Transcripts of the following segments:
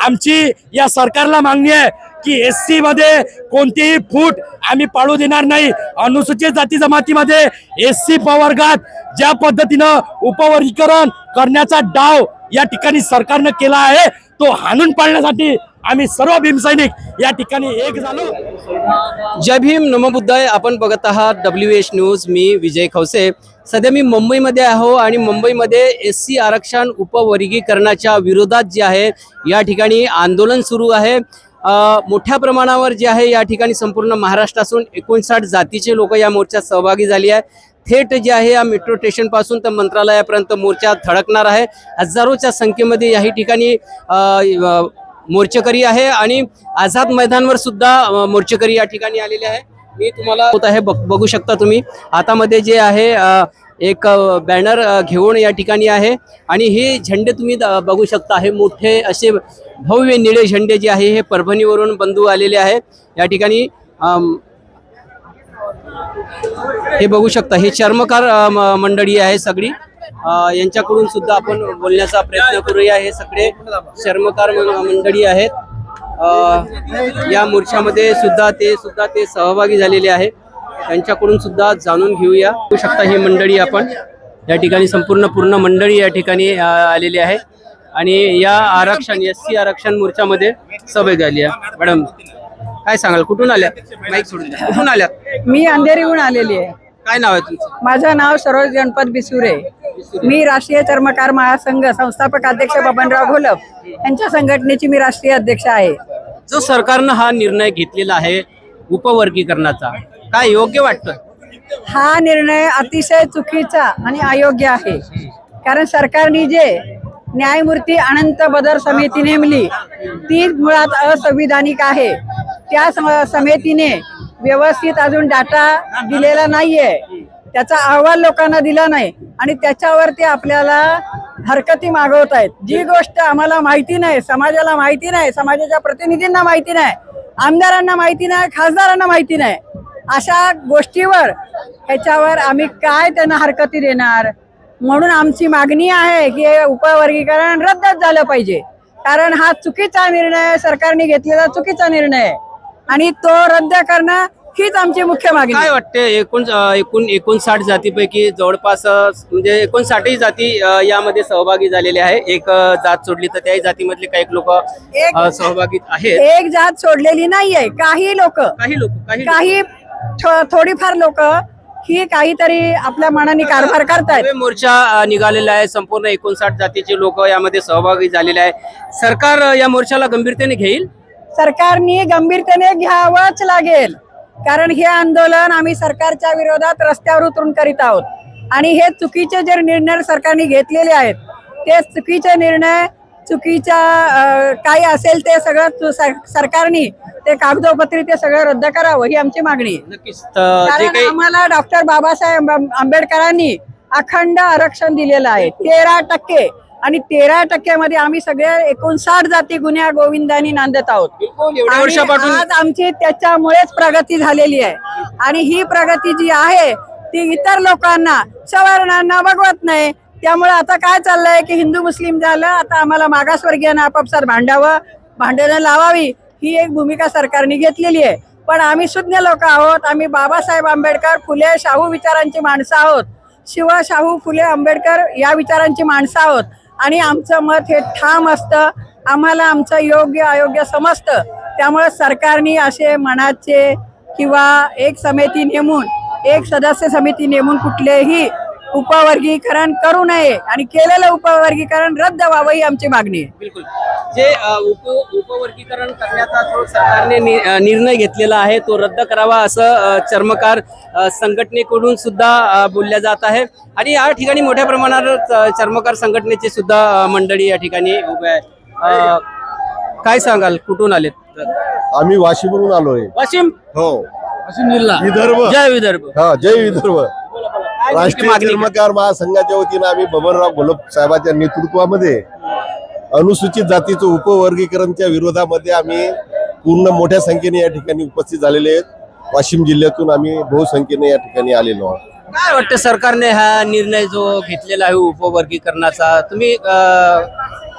आमची या सरकारला मागणी आहे की SC मध्ये कोणतीही फूट आम्ही पाळू देणार नाही। अनुसूचित जाती जमातीमध्ये SC प्रवर्गात ज्या पद्धतीनं उपवर्गीकरण करण्याचा डाव या ठिकाणी सरकारनं केला आहे तो हाणून पाडण्यासाठी आम्ही सर्व भीमसैनिक या ठिकाणी एक झालो। जय भीम नमो बुद्धाय। आपण बघत आहात WH न्यूज। मी विजय खवसे। सध्या मी मुंबईमध्ये आहो आणि मुंबईमध्ये SC आरक्षण उपवर्गीकरणाच्या विरोधात जे आहे या ठिकाणी आंदोलन सुरू आहे। मोठ्या प्रमाणावर जे आहे या ठिकाणी संपूर्ण महाराष्ट्रातून 59 जातीचे लोक या मोर्चात सहभागी झाले आहे। थेट जे आहे या मेट्रो स्टेशन पासून तर मंत्रालयापर्यंत मोर्चा धडकणार आहे। हजारोच्या संख्येमध्ये या ठिकाणी मोर्चेकरी आहे आणि आझाद मैदानवर सुद्धा मोर्चेकरी या ठिकाणी आलेले आहे। मी तुम्हाला होत आहे बघू शकता तुम्ही हातामध्ये जे आहे एक बॅनर घेऊन या ठिकाणी आहे आणि हे झेंडे तुम्ही बघू शकता। हे मोठे असे भव्य निळे झेंडे जे आहे हे परभणीवरून बंधू आलेले आहे या ठिकाणी। हे बघू शकता हे चर्मकार मंडळी आहे सगळी। यांच्याकडून सुद्धा आपण बोलण्याचा प्रयत्न करूया। हे सगळे चर्मकार मंडळी आहेत। या मोर्चामध्ये सुद्धा ते सहभागी झालेले आहे। त्यांच्याकडून सुद्धा जाणून घेऊया। बघू शकता ही मंडळी आपण या ठिकाणी पूर्ण मंडळी या ठिकाणी आलेली आहे आणि या आरक्षण SC आरक्षण मोर्चामध्ये सहभागी झाली आहे। मॅडम काय सांगाल, कुठून आल्या? माईक सोडून द्या। कुठून आल्या? मी अंधेरीहून आलेली आहे। काय नाव आहे तुमचं? माझं नाव सरोज गणपत बिसुरे। मी राष्ट्रीय चर्मकार महासंघ संस्थापक अध्यक्ष बबनराव घोलप यांच्या संघटनेची मी राष्ट्रीय अध्यक्ष आहे। जो सरकारनं हा निर्णय घेतलेला आहे उपवर्गीकरणाचा, काय योग्य वाटतं? हा निर्णय अतिशय चुकीचा आणि अयोग्य आहे। कारण सरकारने जे न्यायमूर्ती अनंत बदर समिती नेमली ती मुळात असंविधानिक आहे। त्या समितीने व्यवस्थित अजून डाटा दिलेला नाहीये, त्याचा अहवाल लोकांना दिला नाही आणि त्याच्यावर ते आपल्याला हरकती मागवत आहेत। जी गोष्ट आम्हाला माहिती नाही, समाजाला माहिती नाही, समाजाच्या प्रतिनिधींना माहिती नाही, आमदारांना माहिती नाही, खासदारांना माहिती नाही, अशा गोष्टीवर ह्याच्यावर आम्ही काय त्यांना हरकती देणार। म्हणून आमची मागणी आहे की हे उपवर्गीकरण रद्दच झालं पाहिजे। कारण हा चुकीचा निर्णय सरकारने घेतलेला चुकीचा निर्णय आहे आणि तो रद्द करणं हीच आमची मुख्य मागणी। काय वाटते 59 जातीपैकी जवळपास म्हणजे 59 जाती यामध्ये सहभागी झालेले आहे। एक जात सोडली तर त्याही जातीमधले काही लोक सहभागी आहेत। एक जात सोडलेली नाहीये, काही लोक थोडीफार लोक ही काहीतरी आपल्या मनाने कारभार करतायत। मोर्चा निघालेला आहे, संपूर्ण 59 जातीचे लोक यामध्ये सहभागी झालेले आहे। सरकार या मोर्चाला गंभीरतेने घेईल? सरकारने गंभीरतेने घ्यावंच लागेल, कारण हे आंदोलन आम्ही सरकारच्या विरोधात रस्त्यावर उतरून करीत आहोत आणि हे चुकीचे जे निर्णय सरकारने घेतलेले आहेत ते चुकीचे निर्णय, चुकीच्या काही असेल ते सगळं सरकारने ते कागदोपत्री ते सगळं रद्द करावं ही आमची मागणी आहे। नक्कीच। कारण आम्हाला डॉक्टर बाबासाहेब आंबेडकरांनी अखंड आरक्षण दिलेलं आहे 13% आणि 13% मध्ये आम्ही सगळे 59 जाती गुन्ह्या गोविंदानी नांदत आहोत। आज आमची त्याच्यामुळेच प्रगती झालेली आहे आणि ही प्रगती जी आहे ती इतर लोकांना सवर्णांना बघवत नाही। त्यामुळे आता काय चाललंय की हिंदू मुस्लिम झालं, आता आम्हाला मागासवर्गीयांना आपापसात भांडणं लावावी ही एक भूमिका सरकारने घेतलेली आहे। पण आम्ही शून्य लोक आहोत, आम्ही बाबासाहेब आंबेडकर फुले शाहू विचारांची माणसं आहोत, शिव शाहू फुले आंबेडकर या विचारांची माणसं आहोत आणि आमचं मत हे ठाम असतं। आम्हाला आमचं योग्य अयोग्य समजतं। त्यामुळे सरकारने असे मनाचे किंवा एक समिती नेमून, एक सदस्य समिती नेमून कुठलेही उपवर्गीकरण करू नये आणि केलेलं उपवर्गीकरण रद्द व्हावं ही आमची मागणी आहे। बिलकुल। जे उपवर्गीकरण करण्याचा जो सरकारने निर्णय घेतलेला आहे तो रद्द करावा असं चर्मकार संघटनेकडून सुद्धा बोलल्या जात आहे आणि या ठिकाणी मोठ्या प्रमाणावर चर्मकार संघटनेचे सुद्धा मंडळी या ठिकाणी उभे आहे। काय सांगाल, कुठून आलेत? आम्ही वाशिमवरून आलोय। वाशिम? हो, वाशिम जिल्हा। विदर्भ। जय विदर्भ। हा, जय विदर्भ। राष्ट्रीय चर्मकार महासंघाच्या वतीने आम्ही बबनराव घोलप साहेबांच्या नेतृत्वामध्ये अनुसूचित जातीचं उपवर्गीकरणच्या विरोधामध्ये आम्ही पूर्ण मोठ्या संख्येने या ठिकाणी उपस्थित झालेले आहेत। वाशिम जिल्ह्यातून आम्ही बहुसंख्येने या ठिकाणी आलेलो आहोत। काय वाटतं सरकारने हा निर्णय जो घेतलेला आहे उपवर्गीकरणाचा, तुम्ही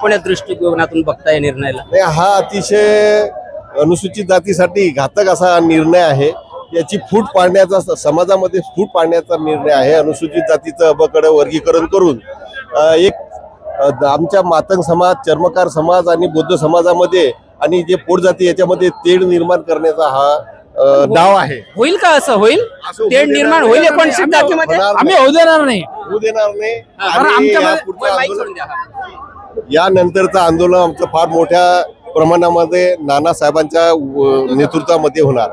कोण्या दृष्टिकोनातून बघताय निर्णयाला? नाही, हा अतिशय अनुसूचित जातीसाठी घातक असा निर्णय आहे. याची फूट पाडण्याचा, समाजामध्ये फूट पाडण्याचा निर्णय आहे. अनुसूचित जातीचं अबकडे वर्गीकरण करून आमच्या मातंग समाज, चर्मकार समाज आणि बौद्ध समाजामध्ये आणि जे पोट जाती याच्यामध्ये तेढ निर्माण करण्याचा हा डाव आहे. होईल का असं? होईल तेढ निर्माण होईल 29 जातीमध्ये? आम्ही होऊ देणार नाही. होऊ देणार नाही. बरं, आणि आमच्या या मध्ये- पुढचं माईक आंदोलन- सोडून द्या. यानंतरचं आंदोलन आमचं फार मोठ्या प्रमाणामध्ये नानासाहेबांच्या नेतृत्वामध्ये होणार.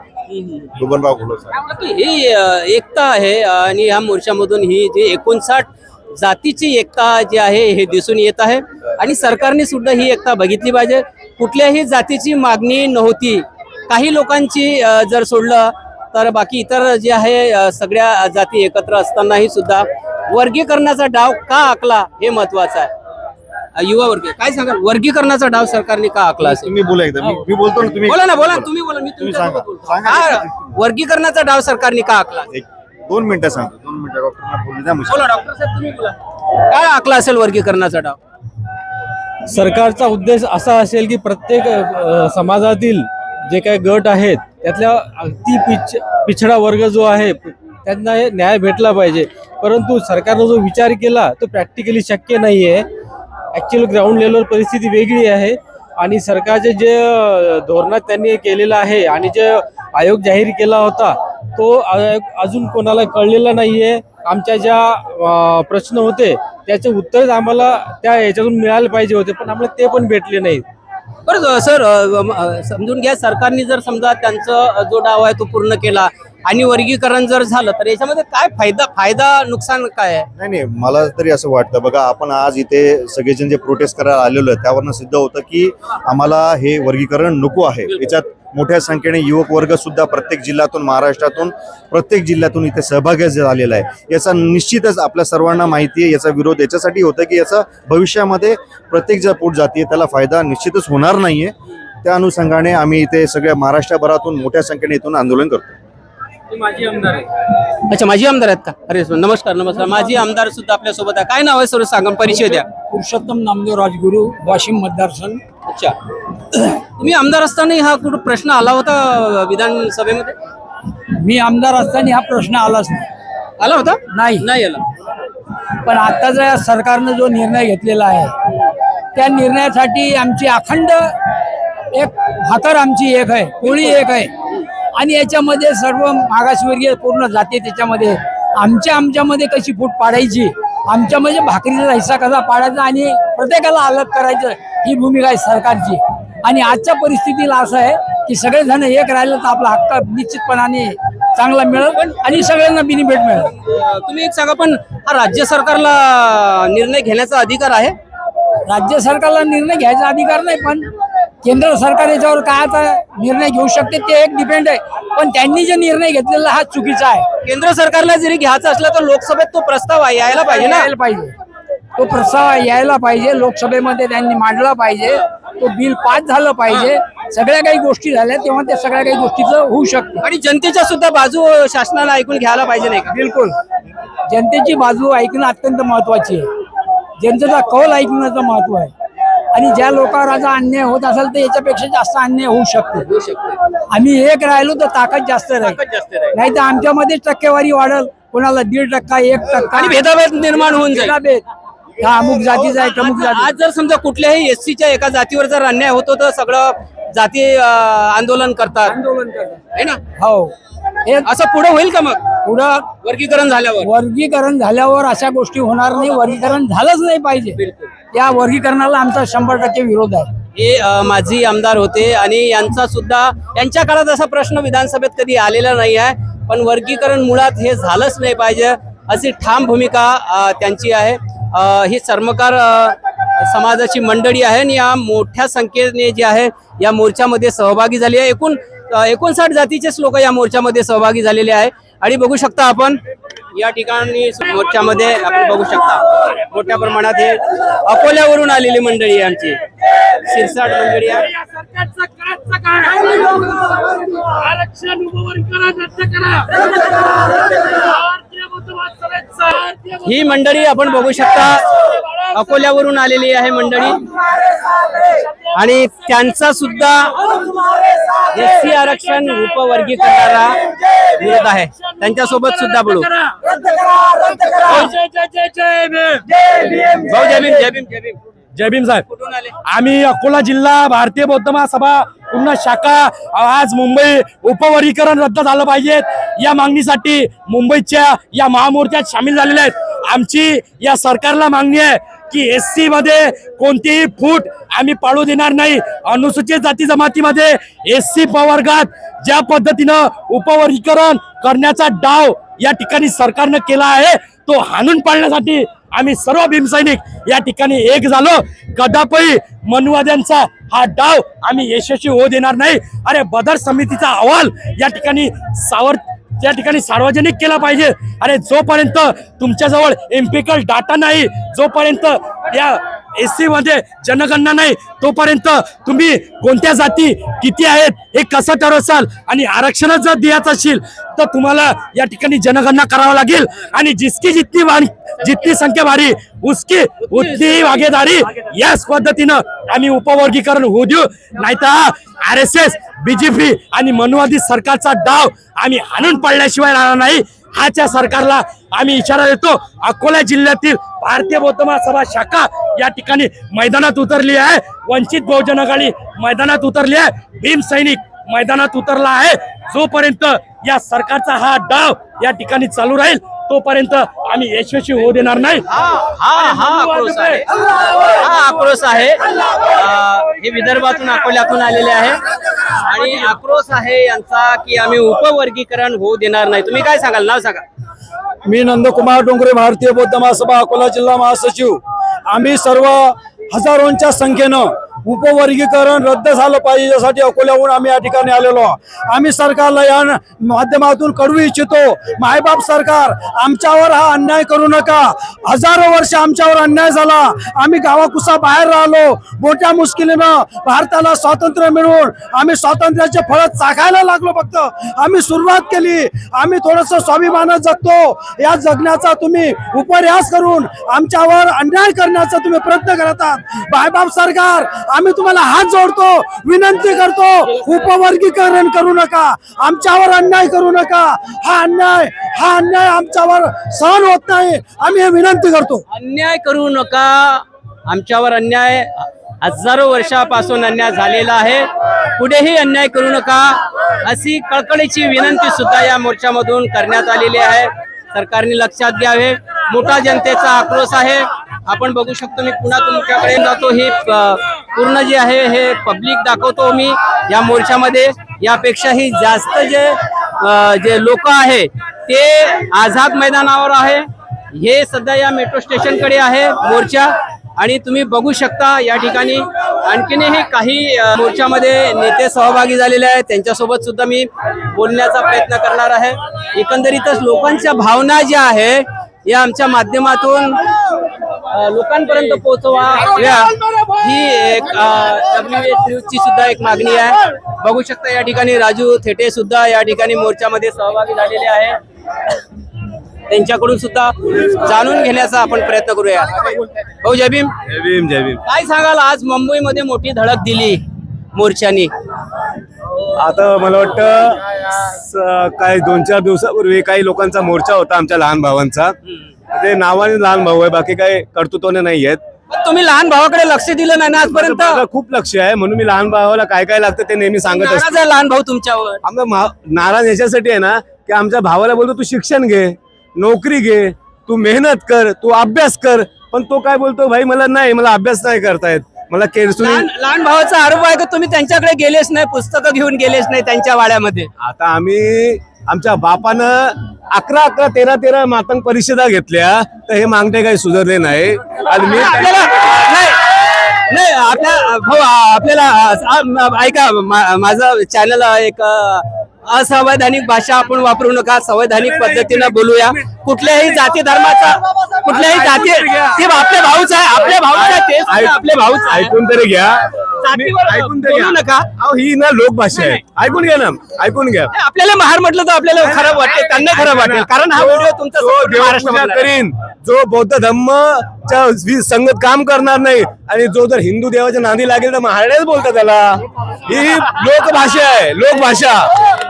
बबनराव घोलप साहेब. ही एकता आहे आणि या मोर्चामधून ही जी 59 जातीची एकता जी आहे हे दिसून येत आहे आणि सरकारने सुद्धा ही एकता बघितली पाहिजे. कुठल्याही जातीची मागणी नव्हती. काही लोकांची जर सोडलं तर बाकी इतर जे आहे सगळ्या जाती एकत्र असतानाही सुद्धा वर्गीकरणाचा डाव का आखला हे महत्वाचं आहे. युवा वर्ग काय सांगाल, वर्गीकरणाचा डाव सरकारने का आखला असेल? तुम्ही बोला एकदा. मी बोलतो ना, तुम्ही बोला ना, बोला तुम्ही बोला, मी तुम्ही तुमच्यासोबत सांगा. बोलतो. सांगा. हा, वर्गीकरणाचा डाव सरकारने का आखला? 2 मिनिटं सांगतो. 2 मिनिटं डॉक्टरला बोलू द्या. बोला डॉक्टर साहेब, तुम्ही बोला. काय आखला असेल वर्गीकरणाचा डाव? सरकारचा उद्देश असा असेल की प्रत्येक समाजातील जे काही गट आहेत त्यातल्या अति पिछडा वर्ग जो आहे त्यांना हे न्याय भेटला पाहिजे. परंतु सरकारनं जो विचार केला तो प्रॅक्टिकली शक्य नाही आहे. ॲक्च्युअली ग्राउंड लेवलवर परिस्थिती वेगळी आहे आणि सरकारचे जे धोरणात त्यांनी केलेलं आहे आणि जे आयोग जाहीर केला होता तो अजून कोणाला कळलेला नाही आहे. आमच्या ज्या प्रश्न होते त्याचे उत्तर आम्हाला त्या याच्यातून मिळाले पाहिजे होते, पण आम्हाला ते पण भेटले नाहीत. बरं सर, समजून घ्या, सरकारने जर समजा त्यांचा जो डाव आहे तो पूर्ण केला आणि वर्गीकरण जर झालं तर याच्यामध्ये काय फायदा नुकसान काय आहे? नाही, मला तरी असं वाटतं. बघा, आपण आज इथे सगळेजण जे प्रोटेस्ट करायला आलेलो आहे त्यावरनं सिद्ध होतं की आम्हाला हे वर्गीकरण नको आहे. याच्यात मोठ्या संख्येने युवक वर्ग सुद्धा प्रत्येक जिल्ह्यातून, महाराष्ट्रातून प्रत्येक जिल्ह्यातून इथे सहभागी झालेला आहे. याचा निश्चितच आपल्या सर्वांना माहिती आहे. याचा विरोध याच्यासाठी होतं की याचा भविष्यामध्ये प्रत्येक ज्या पोट जाती आहे त्याला फायदा निश्चितच होणार नाहीये. त्या अनुषंगाने आम्ही इथे सगळ्या महाराष्ट्रभरातून मोठ्या संख्येने इथून आंदोलन करतो. माजी आमदार आहे. अच्छा, माजी आमदार आहेत का? अरे नमस्कार. माजी आमदार सुद्धा आपल्या सोबत आहे. काय नाव आहे सर, सांगा, परिचय द्या. पुरुषोत्तम नामदेव राजगुरू, वाशिम मतदारसंघ. अच्छा, तुम्ही आमदार असताना हा कुठं प्रश्न आला होता विधानसभेमध्ये? मी आमदार असताना हा प्रश्न आलाच नाही. आला होता? नाही आला. पण आताचा सरकारनं जो निर्णय घेतलेला आहे त्या निर्णयासाठी आमची अखंड एक भाकर आमची एक आहे, कोळी एक आहे आणि याच्यामध्ये सर्व मागासवर्गीय पूर्ण जाते. त्याच्यामध्ये आमच्यामध्ये कशी फूट पाडायची, आमच्यामध्ये भाकरीचा हिस्सा कसा पाडायचा आणि प्रत्येकाला अलग करायचं, ही भूमिका आहे सरकारची. आणि आजच्या परिस्थितीला असं आहे की सगळेजण एक राहिलं तर आपला हक्क निश्चितपणाने चांगला मिळेल आणि सगळ्यांना बेनिफिट मिळेल. तुम्ही एक सांगा, पण हा राज्य सरकारला निर्णय घेण्याचा अधिकार आहे? राज्य सरकारला निर्णय घ्यायचा अधिकार नाही, पण केंद्र सरकार याच्यावर काय आता निर्णय घेऊ शकते ते एक डिपेंड आहे. पण त्यांनी जे निर्णय घेतलेला हा चुकीचा आहे. केंद्र सरकारला जरी घ्यायचा असला तर लोकसभेत तो प्रस्ताव यायला पाहिजे ना? यायला पाहिजे, तो प्रस्ताव यायला पाहिजे. लोकसभेमध्ये त्यांनी मांडला पाहिजे, तो बिल पास झालं पाहिजे. सगळ्या काही गोष्टी झाल्या तेव्हा त्या सगळ्या काही गोष्टीचं होऊ शकते. आणि जनतेच्या सुद्धा बाजू शासनाला ऐकून घ्यायला पाहिजे नाही का? बिलकुल, जनतेची बाजू ऐकणं अत्यंत महत्वाची आहे. जनतेचा कौल ऐकण्याचं महत्व आहे. आणि ज्या लोकांवर आता अन्याय होत असेल तर याच्यापेक्षा जास्त अन्याय होऊ शकतो. आम्ही एक राहिलो तर ताकद जास्त राहील, नाही तर आमच्यामध्ये टक्केवारी वाढल. कोणाला 1.5%, 1% आणि भेदाभेद निर्माण होऊन जाईल. भेदाभेद. हा अमुक जातीचा आहे, अमुक जाती. आज जर समजा कुठल्याही एससीच्या एका जातीवर जर अन्याय होतो तर सगळं जाती आंदोलन करतात, आंदोलन करतात. है ना? हो, हे असं पुढे होईल का मग पुढं वर्गीकरण झाल्यावर? वर्गीकरण झाल्यावर अशा गोष्टी होणार नाही. वर्गीकरण झालंच नाही पाहिजे. या वर्गीकरणाला आमचा 100% विरोध आहे. हे माजी आमदार होते आणि यांचा सुद्धा यांच्या काळात असा प्रश्न विधानसभेत कधी आलेला नाही आहे. पण वर्गीकरण मुळात हे झालंच नाही पाहिजे अशी ठाम भूमिका त्यांची आहे. ही चर्मकार समाजाची मंडळी आहे आणि या मोठ्या संख्येने जे आहे या मोर्चामध्ये सहभागी झाली आहे. एकूण 59 जातीचेच लोक या मोर्चामध्ये सहभागी झालेले आहे. आणि बघू शकता आपण या ठिकाणी मोर्चामध्ये आपण बघू शकता मोठ्या प्रमाणात हे अकोल्यावरून आलेली मंडळी आहे, आमची शिरसाट मंडळी आहे. आरक्षण ही मंडळी आपण बघू शकता अकोल्यावरून आलेली आहे मंडळी आणि त्यांचा सुद्धा एससी आरक्षण उपवर्गीकरणाला विरोध आहे. त्यांच्यासोबत सुद्धा बोलू. भाऊ जय भीम जय भीम जय भीम. जय भीम साहेब. कुठून आले? आम्ही अकोला जिल्हा भारतीय बौद्ध महासभा पूर्ण शाखा आज मुंबई उपवर्गीकरण रद्द झालं पाहिजेत या मागणीसाठी मुंबईच्या या महामोर्चात सामील झालेले आहेत. आमची या सरकारला मागणी आहे की एससी मध्ये कोणतीही फूट आम्ही पाळू देणार नाही. अनुसूचित जाती जमातीमध्ये एससी प्रवर्गात ज्या पद्धतीनं उपवर्गीकरण करण्याचा डाव या ठिकाणी सरकारनं केला आहे तो हाणून पाडण्यासाठी आम्ही सर्व भीमसैनिक या ठिकाणी एक झालो. कदापि मनुवाद्यांचा हा डाव आम्ही यशस्वी होऊ देणार नाही. अरे बदर समितीचा अहवाल या ठिकाणी सार्वजनिक केला पाहिजे. अरे जोपर्यंत तुमच्याजवळ एम्पिकल डाटा नाही, जोपर्यंत या एससी मध्ये जनगणना नाही, तोपर्यंत तुम्ही कोणत्या जाती किती आहेत हे कसं ठरवसाल. आणि आरक्षण जर द्यायचं असेल तर तुम्हाला या ठिकाणी जनगणना करावं लागेल आणि जितकी संख्या भारी उसकी उतनी भागीदारी याच पद्धतीनं आम्ही उपवर्गीकरण होऊ देऊ. नाहीतर RSS BJP आणि मनुवादी सरकारचा डाव आम्ही हाणून पाडल्याशिवाय राहणार नाही. हाच्या सरकारला आम्ही इशारा देतो. अकोला जिल्ह्यातील भारतीय बौद्ध महासभा शाखा या ठिकाणी मैदानात उतरली आहे. वंचित बहुजन आघाडी मैदानात उतरली आहे. भीम सैनिक मैदानात उतरला आहे. जोपर्यंत या सरकारचा हा डाव या ठिकाणी चालू राहील तोपर्यंत आम्ही यशस्वी होऊ देणार नाही. हा आक्रोश आहे. हे विदर्भातून अकोल्यातून आलेले आहे आणि आक्रोश आहे यांचा की आम्ही उपवर्गीकरण होऊ देणार नाही. तुम्ही काय सांगाल? नाव सांगा. मी नंदकुमार डोंगरे, भारतीय बौद्ध महासभा अकोला जिल्हा महासचिव. आम्ही सर्व हजारोंच्या संख्येनं उपवर्गीकरण रद्द झालं पाहिजे यासाठी अकोल्याहून आम्ही या ठिकाणी आलेलो. आम्ही सरकारला या माध्यमातून कळवू इच्छितो, मायबाप सरकार आमच्यावर हा अन्याय करू नका. हजारो वर्ष आमच्यावर अन्याय झाला. आम्ही गावाकुसा बाहेर राहिलो. मोठ्या मुश्किलीनं भारताला स्वातंत्र्य मिळून आम्ही स्वातंत्र्याचे फळ चाखायला लागलो. फक्त आम्ही सुरुवात केली. आम्ही थोडंसं स्वाभिमानात जगतो. या जगण्याचा तुम्ही उपऱ्यास करून आमच्यावर अन्याय करण्याचा तुम्ही प्रयत्न करत आहात. मायबाप सरकार आम्ही तुम्हाला हात जोडतो, विनंती करतो, उपवर्गीकरण करू नका, आमच्यावर अन्याय करू नका. हा अन्याय आमच्यावर सहन होत नाही. आम्ही हे विनंती करतो. अन्याय करू नका. आमच्यावर अन्याय हजारो वर्षापासून अन्याय झालेला आहे. पुढेही अन्याय करू नका अशी कळकळीची विनंती सुद्धा या मोर्चामधून करण्यात आलेली आहे. सरकारने लक्षात घ्यावे. मोठा जनतेचा आक्रोश आहे. आपण बघू शकतो. मी पुन्हा तुमच्याकडे जातो. हे पूर्ण जे आहे हे पब्लिक दाखवतो मी या मोर्चामध्ये. यापेक्षाही जास्त जे लोक आहे ते आझाद मैदानावर आहे. हे सध्या या मेट्रो स्टेशन कडे आहे मोर्चा आणि तुम्ही बघू शकता या ठिकाणी आणखीनही काही मोर्चामध्ये नेते सहभागी झालेले आहेत. त्यांच्यासोबत सुद्धा मी बोलण्याचा प्रयत्न करणार आहे. एकंदरीतच लोकांच्या भावना ज्या आहे या आमच्या माध्यमातून लोकांपर्यंत पोहोचवा ही एक WH न्यूजची सुद्धा एक मागणी आहे. बघू शकता या ठिकाणी राजू थेटे सुद्धा या ठिकाणी मोर्चामध्ये सहभागी झालेले आहे. त्यांच्याकडून सुद्धा जाणून घेण्याचा आपण प्रयत्न करूया. भाऊ जय भीम. जय भीम जय भीम. काय सांगाल? आज मुंबईमध्ये मोठी धडक दिली मोर्चानी. आता मला वाटतं काय 2-4 दिवसापूर्वी काही लोकांचा मोर्चा होता आमच्या लहान भावांचा. ते नावाने लहान भाऊ आहे, बाकी काही कर्तृत्वाने नाही आहेत. तुम्ही लहान भावाकडे लक्ष दिलं नाही ना आजपर्यंत? माझं खूप लक्ष आहे म्हणून मी लहान भावाला काय काय लागतं ते नेहमी सांगत असतो. नाराज आहे लहान भाऊ तुमच्यावर? आमचा नाराज याच्यासाठी आहे ना की आमच्या भावाला बोलतो तू शिक्षण घे, नोकरी घे, तू मेहनत कर, तू अभ्यास कर. पण तो काय बोलतो, भाई मला अभ्यास नाही करतायत, मला लहान भावाचा आरोप आहे की तुम्ही त्यांच्याकडे गेलेच नाही, पुस्तकं घेऊन गेलेच नाही त्यांच्या वाड्यामध्ये. आता आम्ही आमच्या बापानं 11 13 मातंग परिषदा घेतल्या तर हे मागणे काही सुधारले नाही. आणि मी नाही आपल्या भाऊ आपल्याला ऐका, माझं चॅनल एक असंवैधानिक भाषा आपण वापरू नका. संवैधानिक पद्धतीनं बोलूया. कुठल्याही जाती धर्माचा कुठल्याही जाती ते आपले भाऊच आहे, आपले भाऊच आहे, तेच आपले भाऊच. ऐकून तरी घ्या. जातीवर ऐकून तर बोलू घ्या. नका. अहो, ही ना लोकभाषा आहे. ऐकून घ्या ना, ऐकून घ्या. आपल्याला महार म्हटलं तर आपल्याला खराब वाटते, त्यांना खराब वाटेल, कारण हा व्हिडिओ तुमचा जो संपूर्ण देवपूजा महाराष्ट्रामधला आहे. करीन, जो बौद्ध धम्मच्या संगत काम करणार नाही आणि जो जर हिंदू देवाच्या नांदी लागेल तर महाराज बोलतात त्याला. ही लोकभाषा आहे, लोकभाषा.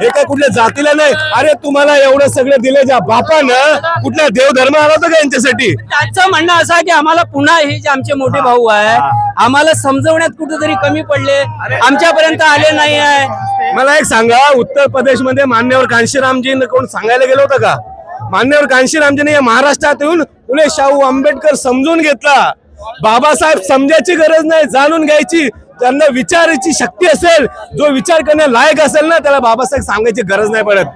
हे काय कुठल्या जातीला नाही. अरे तुम्हाला एवढं सगळं दिलं ज्या बापानं, कुठला देव धर्म आला होता का यांच्यासाठी? त्यांचं म्हणणं असं आहे की आम्हाला पुन्हा हे जे आमचे मोठे भाऊ आहे आम्हाला समजवण्यात कुठेतरी कमी पडले, आमच्यापर्यंत आले नाही आहे. मला एक सांगा, उत्तर प्रदेशमध्ये मान्यवर कांशीरामजी कोण सांगायला गेलं होतं का? मान्यवर कांशीरामजीने या महाराष्ट्रात येऊन फुले शाहू आंबेडकर समजून घेतला. बाबासाहेब समजायची गरज नाही, जाणून घ्यायची. त्यांना विचारायची शक्ती असेल, जो विचार करण्या लायक असेल ना, त्याला बाबासाहेब सांगायची गरज नाही पडत.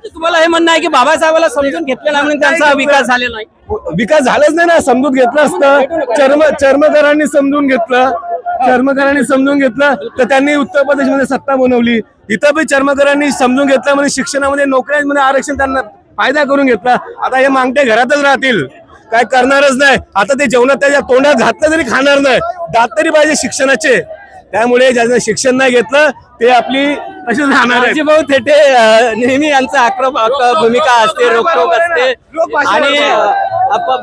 तुम्हाला हे म्हणणं आहे की बाबासाहेबाला समजून घेतलेला नाही म्हणून त्यांचा विकास झालेला नाही? विकास झालाच नाही ना. समजून घेतलं असतं, चर्मकारांनी समजून घेतलं, चर्मकारांनी समजून घेतलं तर त्यांनी उत्तर प्रदेशमध्ये सत्ता बनवली. इथं बी चर्मकारांनी समजून घेतलं, म्हणजे शिक्षणामध्ये नोकऱ्यांमध्ये आरक्षण त्यांना फायदा करून घेतला. आता हे मागते घरातच राहतील, काय करणारच नाही. आता ते जेवणात त्याच्या तोंडात घातलं तरी खाणार नाही. दात तरी पाहिजे शिक्षणाचे. त्यामुळे ज्यानं शिक्षण नाही घेतलं ते आपली तशीच राहणार आहे. राजीभाऊ थेटे नेहमी यांचा भूमिका असते, रोखोक असते. आणि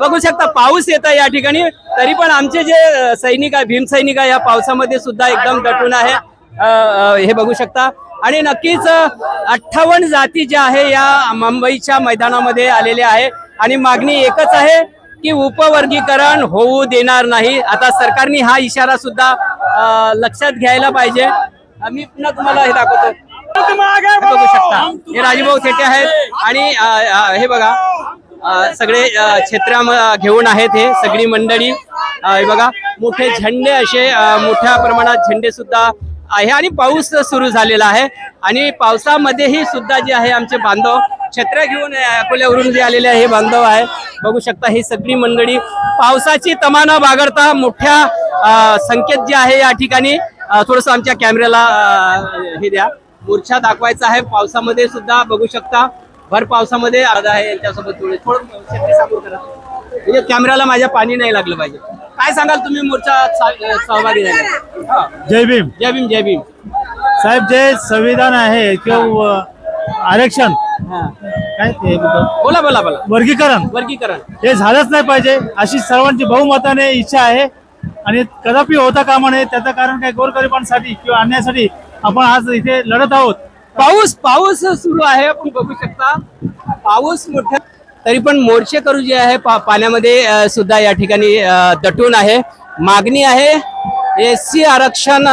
बघू शकता पाऊस येत आहे या ठिकाणी, तरी पण आमचे जे सैनिक आहे, भीम सैनिक आहे, या पावसामध्ये सुद्धा एकदम दटून आहे. हे बघू शकता. आणि नक्कीच 58 जाती ज्या आहे या मुंबईच्या मैदानामध्ये आलेल्या आहे आणि मागणी एकच आहे की उपवर्गीकरण होऊ देणार नाही. आता सरकारने हा इशारा सुद्धा लक्षात घ्यायला पाहिजे. आम्ही पुन्हा तुम्हाला हे दाखवतो. हे बघू शकता, हे राजीभाऊ थेटे आहेत आणि हे बघा सगळे क्षेत्र घेऊन आहेत हे सगळी मंडळी. हे बघा मोठे झेंडे असे मोठ्या प्रमाणात झेंडे सुद्धा आहे आणि पाऊस सुरू झालेला आहे आणि पावसामध्येही सुद्धा जे आहे आमचे बांधव छत्र्या घेऊन अकोल्यावरून जे आलेले आहे हे बांधव आहे. बघू शकता ही सगळी मंडळी पावसाची तमाना बागडता मोठ्या संकेत जे आहे या ठिकाणी. थोडस आमच्या कॅमेऱ्याला हे द्या, मोर्चा दाखवायचा आहे. पावसामध्ये सुद्धा बघू शकता, भर पावसामध्ये आहे यांच्यासोबत थोडं छत्री समोर करा म्हणजे कॅमेऱ्याला माझ्या पाणी नाही लागलं पाहिजे. काय सांगाल तुम्ही मोर्चात सहभागी झाले? जय भीम. जय भीम. जय भीम साहेब, जे संविधान आहे किंवा आरक्षण काय ते बोला बोला बोला. वर्गीकरण हे झालंच नाही पाहिजे अशी सर्वांची बहुमताने इच्छा आहे आणि कदापि होता कामा नये. त्याचं कारण काय, गोरगरिबांसाठी किंवा अन्यायासाठी आपण आज इथे लढत आहोत. पाऊस सुरू आहे, आपण बघू शकता पाऊस मोठ्या, तरी पण मोर्चेकरू जे आहे पाण्यामध्ये सुद्धा या ठिकाणी दटून आहे. मागणी आहे SC आरक्षण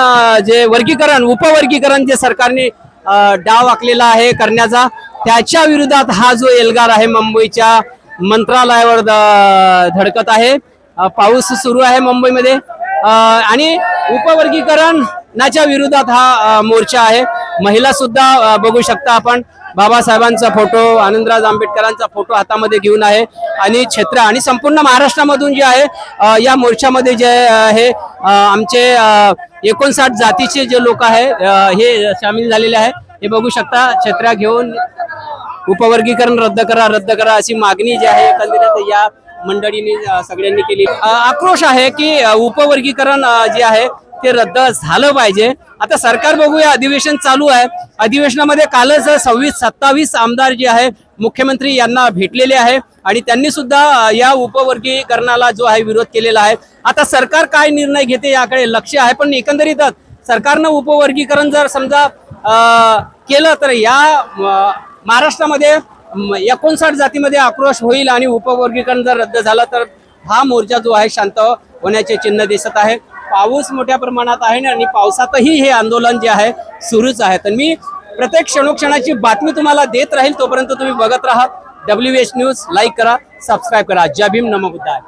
जे वर्गीकरण उपवर्गीकरण जे सरकारने डाव आखलेला आहे करण्याचा, त्याच्या विरोधात हा जो एल्गार आहे मुंबईच्या मंत्रालयावर धडकत आहे. पाऊस सुरू आहे मुंबईमध्ये आणि उपवर्गीकरणाच्या विरोधात हा मोर्चा आहे. महिला सुद्धा बघू शकता आपण बाबासाहेबांचा फोटो, आनंदराज आंबेडकरांचा फोटो हातामध्ये घेऊन आहे आणि छत्र आणि संपूर्ण महाराष्ट्रामधून जे आहे या मोर्चामध्ये जे आहे आमचे 59 जातीचे जे लोक आहे हे सामील झालेले आहे. हे बघू शकता छत्र्या घेऊन उपवर्गीकरण रद्द करा अशी मागणी जी आहे एकंदरीत या मंडळींनी सगळ्यांनी केली. आक्रोश आहे की उपवर्गीकरण जे आहे ते रद्द झालं पाहिजे. आता सरकार बघूया, अधिवेशन चालू आहे. अधिवेशनामध्ये कालच 26-27 आमदार जे आहे मुख्यमंत्री यांना भेटलेले आहे आणि त्यांनी सुद्धा या उपवर्गीकरणाला जो आहे विरोध केलेला आहे. आता सरकार काय निर्णय घेते याकडे लक्ष आहे, पण एकंदरीतच सरकारनं उपवर्गीकरण जर समजा केलं तर या महाराष्ट्रामध्ये 59 जातीमध्ये आक्रोश होईल आणि उपवर्गीकरण जर रद्द झालं तर हा मोर्चा जो आहे शांत होण्याचे चिन्ह दिसत आहे. पाऊस मोठ्या प्रमाणात आहे आणि पावसातही हे आंदोलन जे आहे सुरूच आहे. तर मी प्रत्येक क्षणोक्षणाची बातमी तुम्हाला देत राहील. तोपर्यंत तुम्ही बघत राहा WH न्यूज. लाईक करा, सबस्क्राईब करा. जय भीम, नमो बुद्धाय.